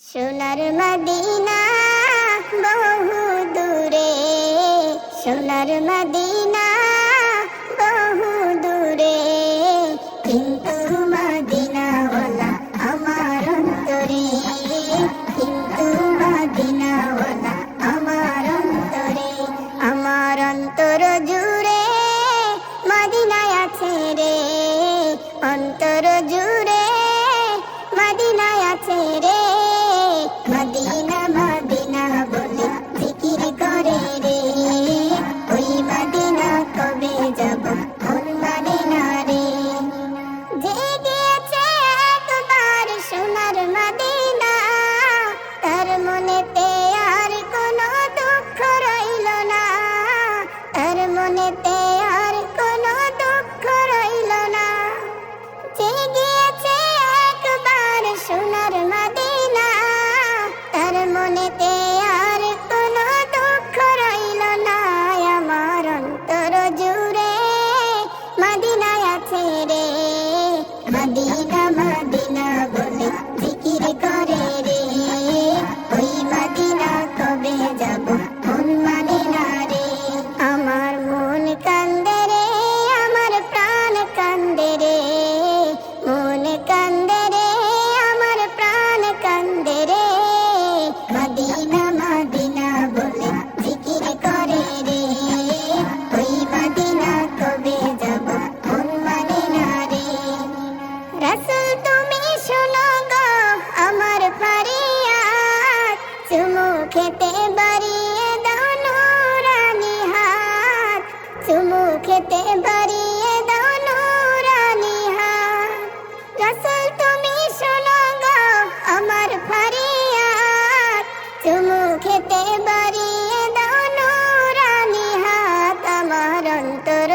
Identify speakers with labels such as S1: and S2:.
S1: সোনার মদিনা বহু দূরে, সোনার মদিনা বহু দূরে, কিন্তু মদিনাওয়ালা আমার অন্তরে, কিন্তু মদিনাওয়ালা আমার অন্তরে, আমার অন্তর জুড়ে মদিনায় আছে রে, অন্তর জুড়ে মদিনায় আছে রে। মদিনা মদিনা বলে জিকির করে রে, ওই মদিনা কবে যাব মন মানে না রে। যে গিয়েছে একবার সোনার মদিনা, তার মনেতে আর কোনো দুঃখ রইল না, তার মনেতে আর কোনো দুঃখ রইল না। যে গিয়েছে একবার সোনার মদিনা, তার মনেতে আর কোনো দুঃখ রইল না। আমার অন্তর জুড়ে মদিনায় আছে রে, মদিনা মদিনা বলে জিকির করে রে, ওই মদিনা কবে যাব মন মানে না রে। আমার মন কান্দে রে, আমার প্রাণ কান্দে রে, মন কান্দে রে, আমার প্রাণ কান্দে রে। মদিনা মদিনা বলে জিকির করে রে, ওই মদিনা কবে যাব মন মানে না রে। রাসূল তুমি শোনো গো আমার ফরিয়াদ, চুমু খেতে বাড়িয়ে দাও নূরানি হাত, চুমু খেতে বাড়িয়ে দাও নূরানি হাত। রাসূল তুমি শোনো গো আমার ফরিয়াদ, চুমু খেতে বাড়িয়ে দাও নূরানি হাত। আমার অন্তর